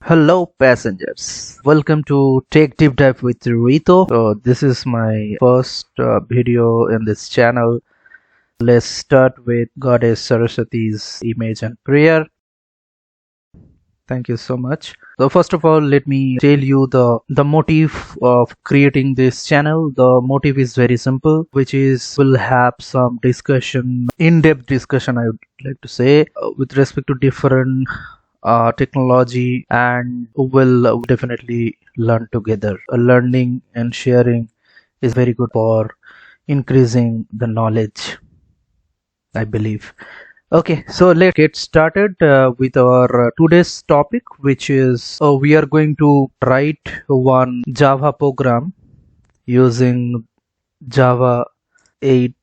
Hello passengers, welcome to Take Deep Dive with Rito. So this is my first video in this channel. Let's start with Goddess Saraswati's image and prayer. Thank you so much. So first of all, let me tell you the motive of creating this channel. The motive is very simple, which is we'll have some discussion, in-depth discussion I would like to say, with respect to different technology, and will definitely learn together. Learning and sharing is very good for increasing the knowledge, I believe. Okay, so let's get started with our today's topic, which is we are going to write one Java program using Java 8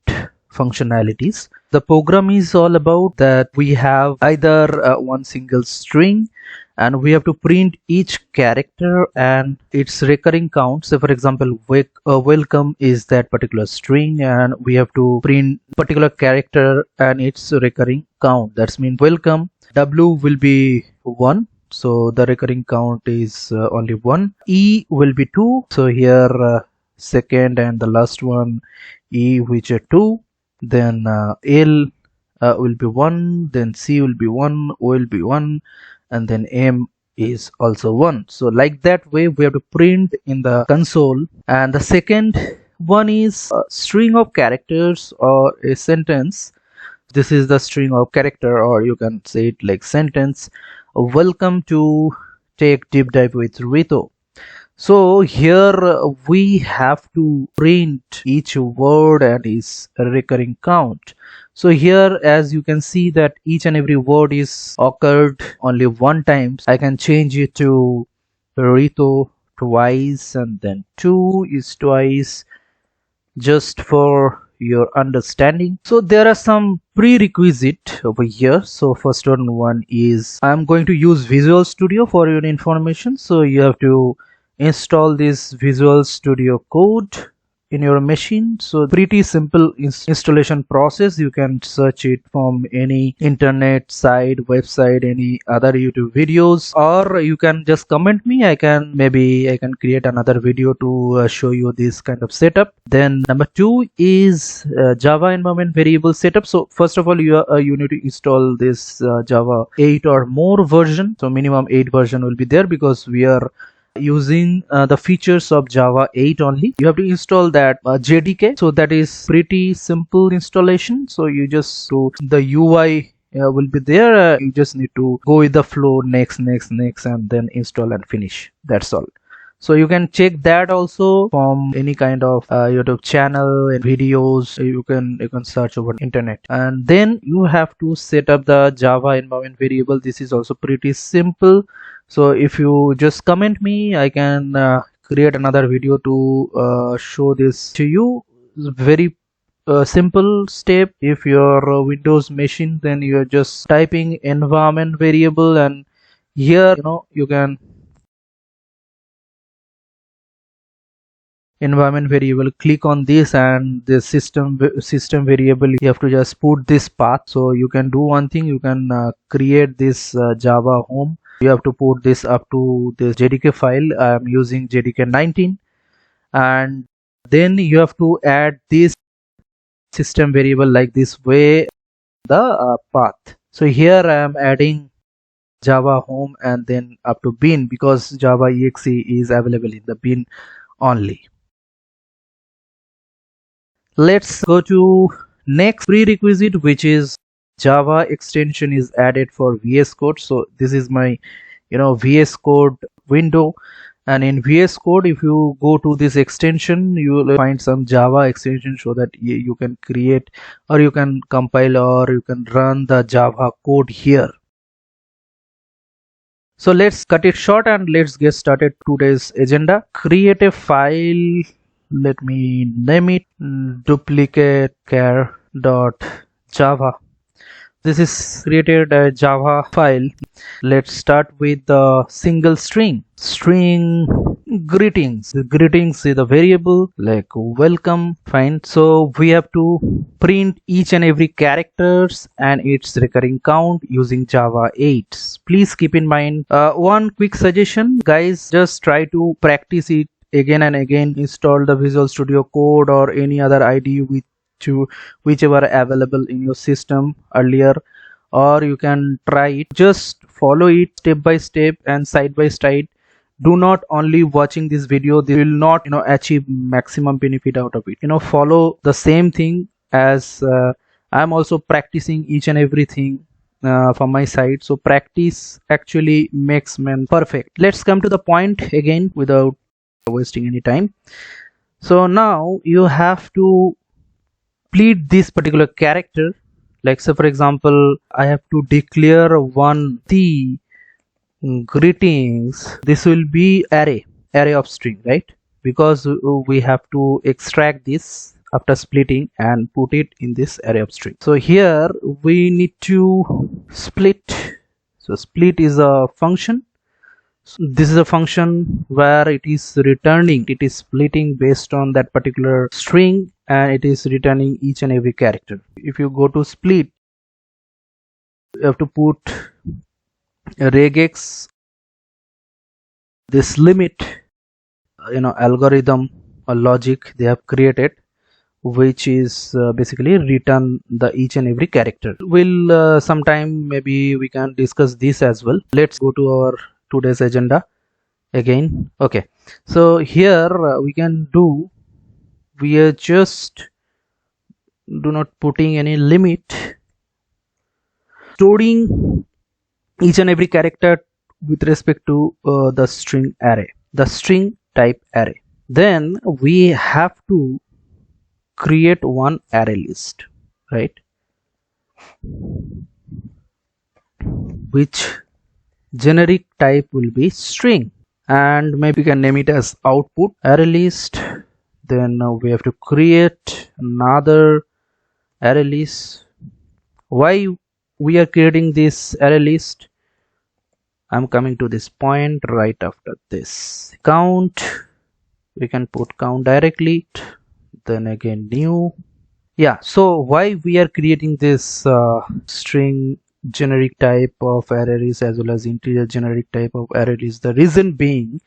functionalities. The program is all about that we have either one single string and we have to print each character and its recurring count. So for example, welcome is that particular string and we have to print particular character and its recurring count. That's mean welcome W will be 1, so the recurring count is only 1. E will be 2, so here second and the last one E, which are 2. Then L will be 1, then C will be 1, O will be 1, and then M is also 1. So like that way we have to print in the console. And the second one is a string of characters or a sentence. This is the string of character, or you can say it like sentence. Welcome to Take Deep Dive with Rito. So here we have to print each word and its recurring count. So here, as you can see, that each and every word is occurred only one time. I can change it to Rito twice, and then 2 is twice, just for your understanding. So there are some prerequisite over here. So first one is I'm going to use Visual Studio for your information. So you have to install this Visual Studio code in your machine. So pretty simple installation process. You can search it from any internet site, website, any other YouTube videos, or you can just comment me. I can create another video to show you this kind of setup. Then number 2 is Java environment variable setup. So first of all, you need to install this Java 8 or more version. So minimum 8 version will be there because we are using the features of Java 8 only. You have to install that JDK. So that is pretty simple installation. So you just the UI will be there. You just need to go with the flow, next, and then install and finish. That's all. So you can check that also from any kind of YouTube channel and videos. You can search over internet, and then you have to set up the Java environment variable. This is also pretty simple. So if you just comment me, I can create another video to show this to you. It's very simple step. If your Windows machine, then you're just typing environment variable, and here you can environment variable, click on this, and the system variable, you have to just put this path. So you can do one thing, you can create this Java home. You have to put this up to this JDK file. I am using JDK 19, and then you have to add this system variable like this way, the path. So here I am adding Java home and then up to bin, because Java exe is available in the bin only. Let's go to next prerequisite, which is Java extension is added for VS Code. So this is my VS Code window, and in VS Code, if you go to this extension, you will find some Java extension so that you can create, or you can compile, or you can run the Java code here. So let's cut it short and let's get started. Today's agenda: create a file. Let me name it duplicate char.java. This is created a Java file. Let's start with the single string. String greetings. Greetings is a variable like welcome, fine. So we have to print each and every characters and its recurring count using Java 8. Please keep in mind one quick suggestion, guys, just try to practice it again and again. Install the Visual Studio Code or any other IDE whichever available in your system earlier, or you can try it. Just follow it step by step and side by side. Do not only watching this video, they will not achieve maximum benefit out of it. Follow the same thing as I'm also practicing each and everything from my side. So practice actually makes man perfect. Let's come to the point again without wasting any time. So now you have to split this particular character. Like, so for example, I have to declare the greetings. This will be array of string, right? Because we have to extract this after splitting and put it in this array of string. So here we need to split. So split is a function. So this is a function where it is returning, it is splitting based on that particular string, and it is returning each and every character. If you go to split, you have to put regex, this limit algorithm or logic they have created, which is basically return the each and every character. We'll sometime maybe we can discuss this as well. Let's go to our today's agenda again. Okay, so here we are just do not putting any limit, storing each and every character with respect to the string array, the string type array. Then we have to create one array list, right, which generic type will be string, and maybe we can name it as output array list. Then we have to create another array list. Why we are creating this array list? I'm coming to this point right after this. Count, we can put count directly, then again new. Yeah, so why we are creating this string generic type of array list as well as integer generic type of array list? The reason being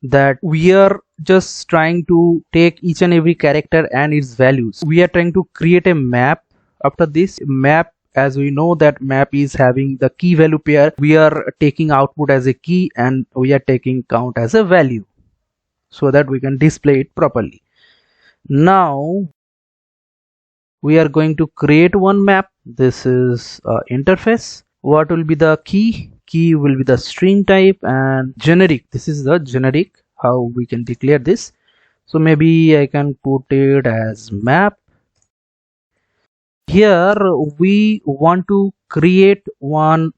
that we are just trying to take each and every character and its values. We are trying to create a map. After this map, as we know that map is having the key value pair, we are taking output as a key and we are taking count as a value so that we can display it properly. Now we are going to create one map. This is interface. What will be the key? Key will be the string type, and generic, this is the generic, how we can declare this. So maybe I can put it as map. Here we want to create one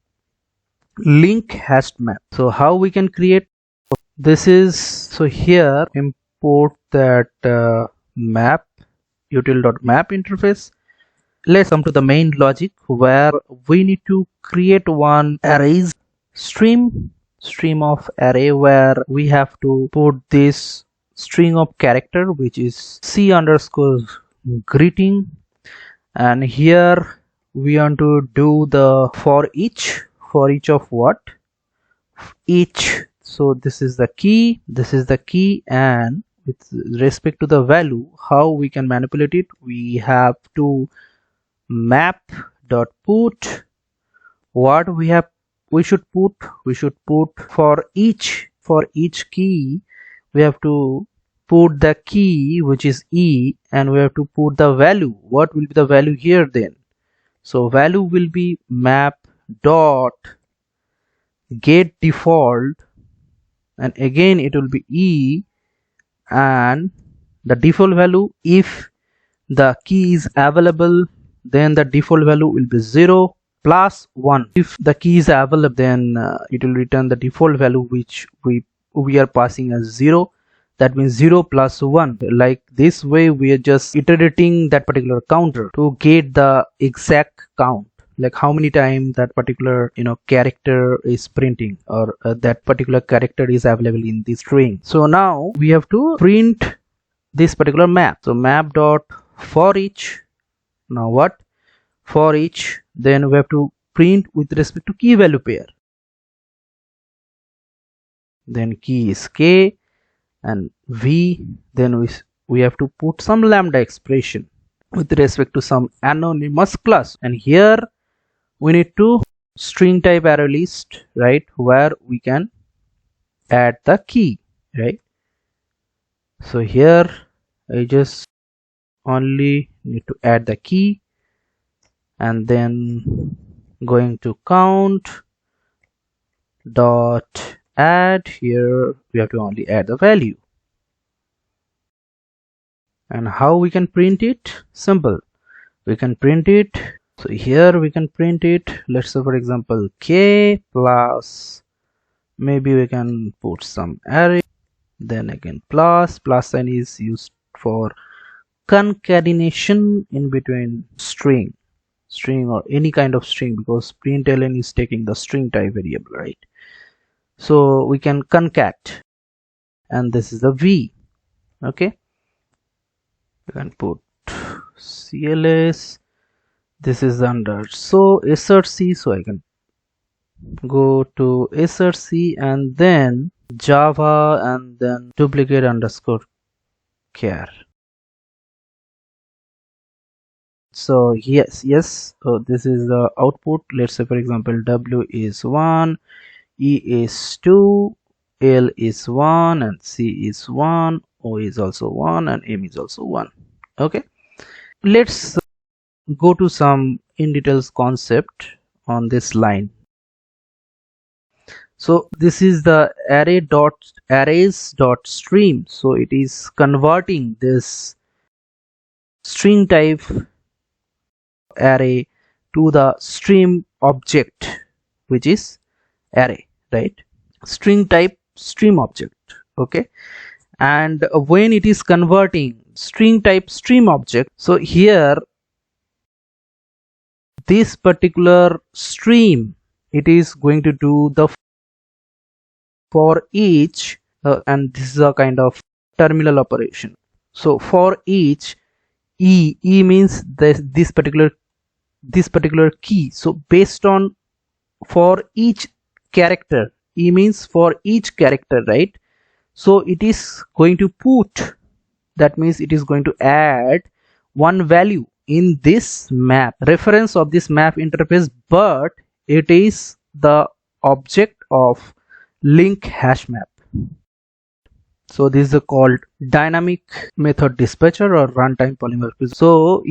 link hashed map. So how we can create this is, so here import that map util.map interface. Let's come to the main logic where we need to create one arrays stream of array, where we have to put this string of character which is C underscore greeting, and here we want to do the for each of what? Each. So this is the key, and with respect to the value, how we can manipulate it? We have to map dot put what we should put for each key. We have to put the key which is E, and we have to put the value. What will be the value here then? So value will be map dot get default, and again it will be E, and the default value, if the key is available, then the default value will be 0 plus 1. If the key is available, then it will return the default value which we are passing as 0. That means 0 plus 1. Like this way we are just iterating that particular counter to get the exact count. like how many times that particular character is printing, or that particular character is available in this string. So now we have to print this particular map. So map dot for each. Now what? For each, then we have to print with respect to key value pair. Then key is k and v. Then we have to put some lambda expression with respect to some anonymous class, and here we need to string type array list, right, where we can add the key, right? So here I just only need to add the key, and then going to count dot add. Here we have to only add the value. And how we can print it? Simple, we can print it. So here we can print it, let's say for example k plus, maybe we can put some array, then again plus sign is used for concatenation in between string or any kind of string, because println is taking the string type variable, right? So we can concat, and this is the v. Okay, you can put cls, this is under so src, so I can go to src and then java and then duplicate underscore char. So yes, so this is the output. Let's say for example w is 1, e is 2, l is 1, and c is 1, o is also 1, and m is also 1. Okay, let's go to some in details concept on this line. So this is the arrays dot stream. So it is converting this string type array to the stream object, which is array, right? String type stream object. Okay, and when it is converting string type stream object, so here this particular stream, it is going to do the for each, and this is a kind of terminal operation. So for each, e means this particular key. So based on for each character, e means for each character, right? So it is going to put, that means it is going to add one value in this map, reference of this map interface, but it is the object of link hash map. So this is called dynamic method dispatcher or runtime polymorphism. So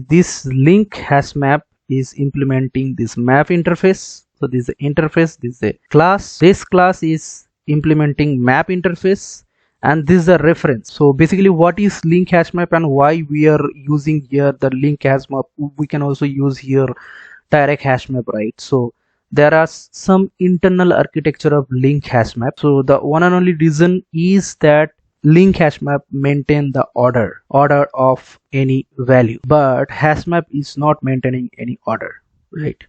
this link hash map is implementing this map interface. So this is the interface, this is a class. This class is implementing map interface, and this is a reference. So basically what is link hash map and why we are using here the link hash map? We can also use here direct hash map, right? So there are some internal architecture of link hash map. So the one and only reason is that link hash map maintain the order of any value, but hash map is not maintaining any order, right?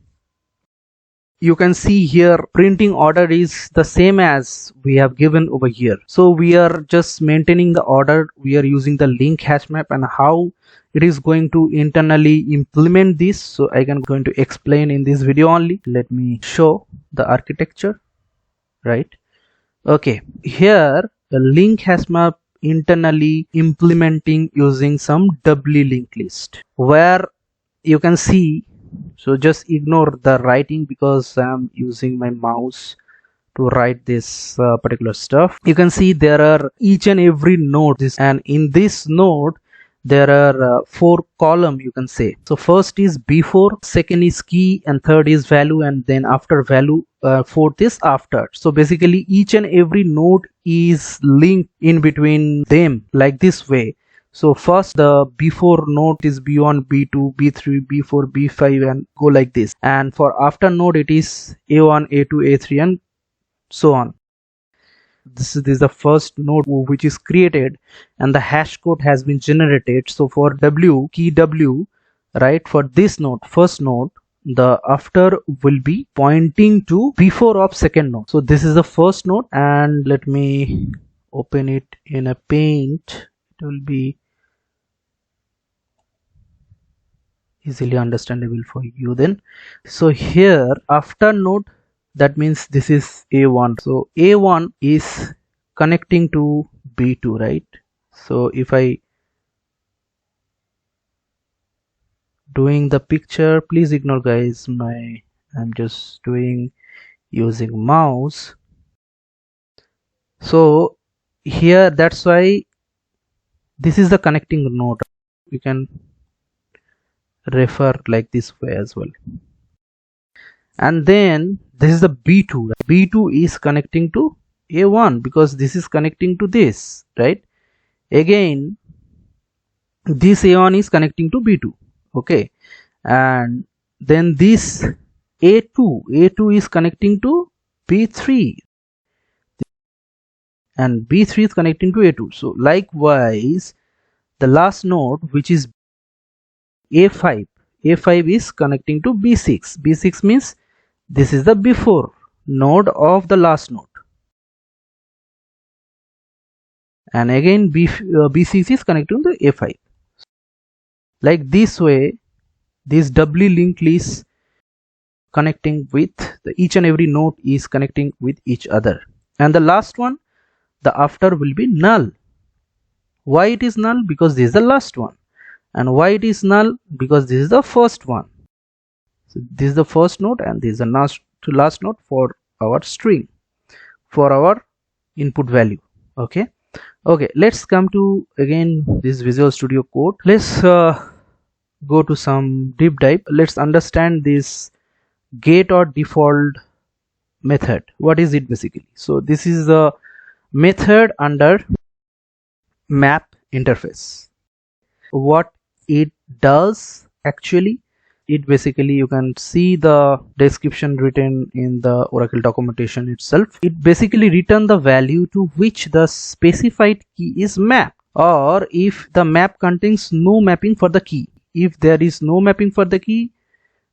You can see here printing order is the same as we have given over here. So we are just maintaining the order. We are using the link hash map, and how it is going to internally implement this, so I can going to explain in this video only. Let me show the architecture, right? Okay, here the link hash map internally implementing using some doubly linked list, where you can see, so just ignore the writing because I'm using my mouse to write this particular stuff. You can see there are each and every node, and in this node there are 4 column, you can say. So first is before, second is key, and third is value, and then after value, fourth is after. So basically each and every node is linked in between them like this way. So first the before node is b1, b2, b3, b4, b5, and go like this. And for after node it is a1, a2, a3, and so on. This is the first node which is created, and the hash code has been generated. So for w, key w, right, for this node, first node, the after will be pointing to before of second node. So this is the first node, and let me open it in a paint. It will be easily understandable for you then. So here after node, that means this is A1. So A1 is connecting to B2, right? So if I doing the picture, please ignore guys, I'm just doing using mouse. So here, that's why this is the connecting node. You can refer like this way as well. And then this is the B2. B2 is connecting to A1 because this is connecting to this, right? Again, this A1 is connecting to B2. Okay, and then this A2 is connecting to B3, and B3 is connecting to A2. So likewise, the last node, which is A5, A5 is connecting to B6. B6 means this is the before node of the last node, and again B6 is connecting to A5. Like this way, this doubly linked list connecting with each and every node is connecting with each other. And the last one, the after will be null. Why it is null? Because this is the last one. And why it is null? Because this is the first one. So this is the first node, and this is the last node for our string, for our input value. Okay, let's come to again this Visual Studio Code. Let's go to some deep dive. Let's understand this getOrDefault method. What is it basically? So this is the method under map interface. What it does actually, it basically, you can see the description written in the Oracle documentation itself. It basically return the value to which the specified key is mapped, or if the map contains no mapping for the key. If there is no mapping for the key,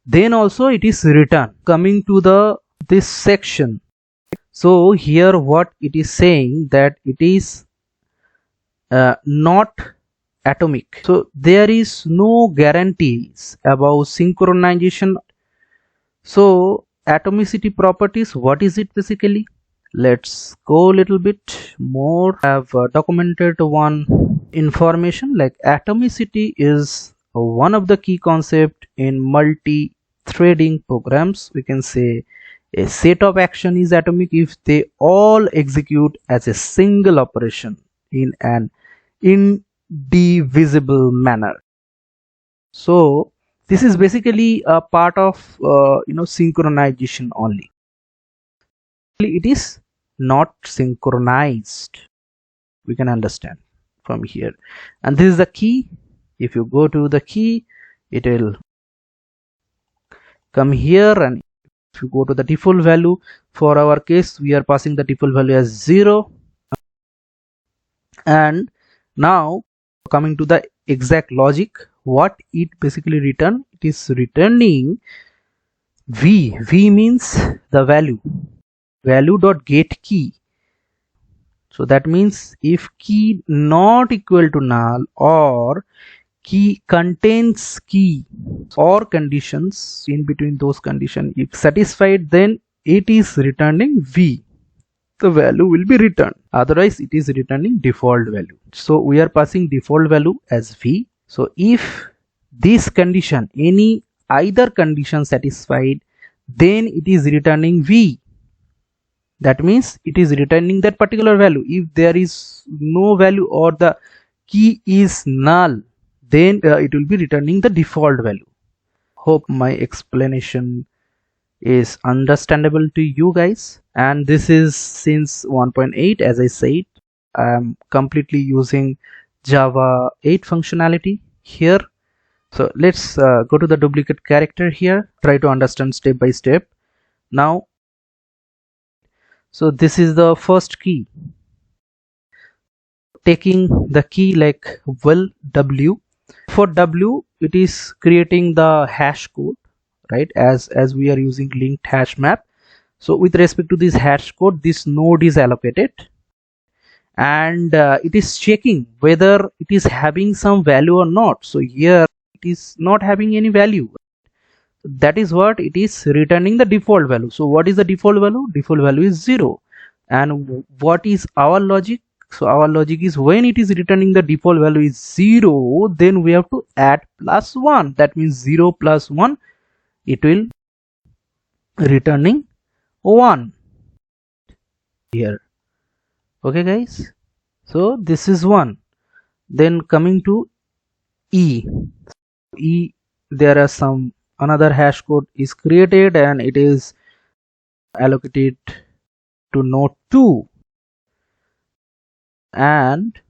then also it is returned. Coming to this section, so here what it is saying, that it is not atomic. So there is no guarantees about synchronization. So atomicity properties, what is it basically? Let's go a little bit more. I have documented one information like atomicity is one of the key concept in multi-threading programs. We can say a set of action is atomic if they all execute as a single operation in an indivisible manner. So this is basically a part of synchronization only. It is not synchronized, we can understand from here. And this is the key. If you go to the key, it will come here, and if you go to the default value, for our case we are passing the default value as 0. And now coming to the exact logic, what it basically return, it is returning v means the value dot get key. So that means if key not equal to null, or key contains key or conditions, in between those conditions if satisfied, then it is returning v, the value will be returned. Otherwise it is returning default value. So we are passing default value as v. So if this condition, either condition satisfied, then it is returning v. That means it is returning that particular value. If there is no value or the key is null, then it will be returning the default value. Hope my explanation is understandable to you guys. And this is since 1.8, as I said, I am completely using Java 8 functionality here. So let's go to the duplicate character here, try to understand step by step. Now, so this is the first key, taking the key like well w. For w, it is creating the hash code, right? As we are using linked hash map, so with respect to this hash code, this node is allocated, and it is checking whether it is having some value or not. So here it is not having any value. That is what it is returning, the default value. So what is the default value? Default value is 0. And what is our logic? So our logic is, when it is returning the default value is 0, then we have to add +1. That means 0 plus 1, it will returning 1 here. Okay guys, so this is 1. Then coming to E, there are some another hash code is created, and it is allocated to node 2, and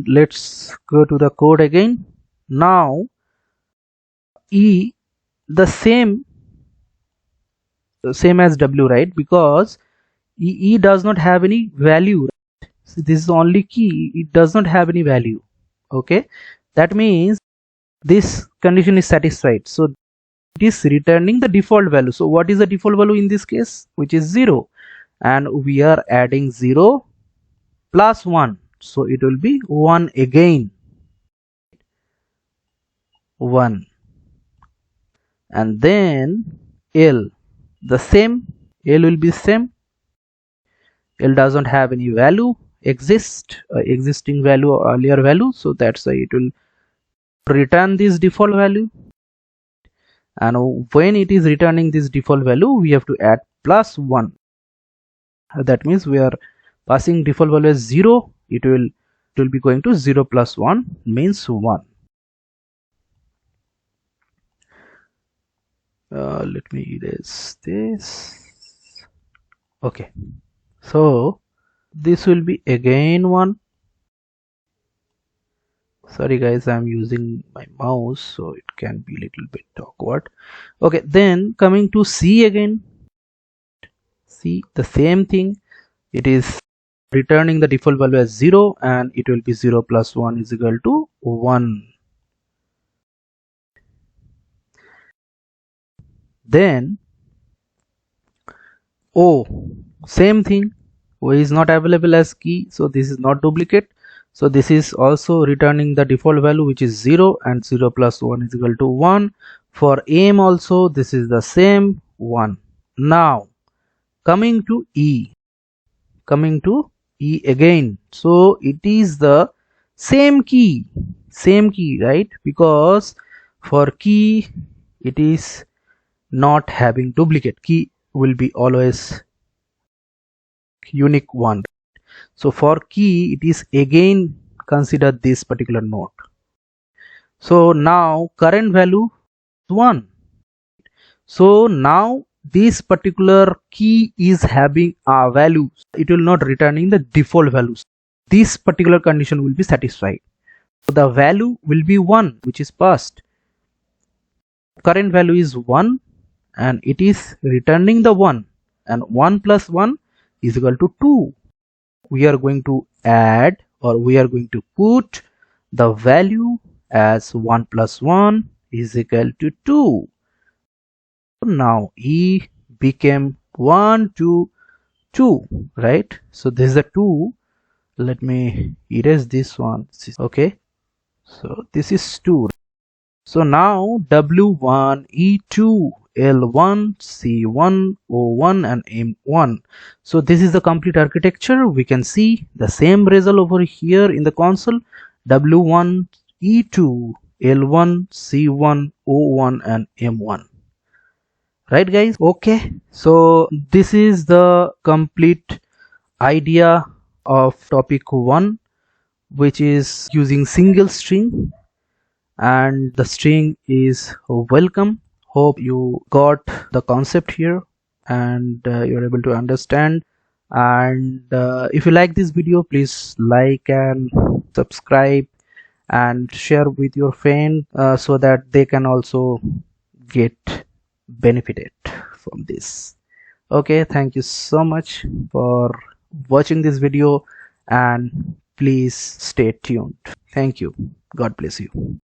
let's go to the code again. Now E, the same as W, right? Because E does not have any value, right? So this is only key, it does not have any value. Okay, that means this condition is satisfied, so it is returning the default value. So what is the default value in this case? Which is 0, and we are adding 0 plus 1, so it will be 1 again, 1. And then L, the same, L will be same. L doesn't have any value, existing value or earlier value, so that's why it will return this default value. And when it is returning this default value, we have to add +1. That means we are passing default value as 0, it will be going to 0 plus 1 means 1. Let me erase this. Okay, so this will be again 1. Sorry guys, I'm using my mouse, so it can be a little bit awkward. Okay, then coming to C again. C, the same thing, it is returning the default value as 0, and it will be 0 plus 1 is equal to 1. Then O, same thing, O is not available as key, so this is not duplicate. So this is also returning the default value, which is 0, and 0 plus 1 is equal to 1. For M also this is the same, 1. Now coming to E again, so it is the same key, right? Because for key it is not having duplicate, key will be always unique one. So for key it is again consider this particular node. So now current value is 1. So now this particular key is having a value, it will not returning the default values. This particular condition will be satisfied. So the value will be 1, which is passed. Current value is 1, and it is returning the 1, and 1 plus 1 is equal to 2. We are going to add, or we are going to put the value as 1 plus 1 is equal to 2. Now E became 1 to 2, right? So this is a 2. Let me erase this one. Okay, so this is 2. So now W1, E2, L1, C1, O1 and M1. So this is the complete architecture. We can see the same result over here in the console. W1, E2, L1, C1, O1 and M1. Right guys? Okay, so this is the complete idea of topic 1, which is using single string, and the string is welcome. Hope you got the concept here, and you're able to understand. And if you like this video, please like and subscribe and share with your friend, so that they can also get benefited from this. Okay, thank you so much for watching this video, and please stay tuned. Thank you. God bless you.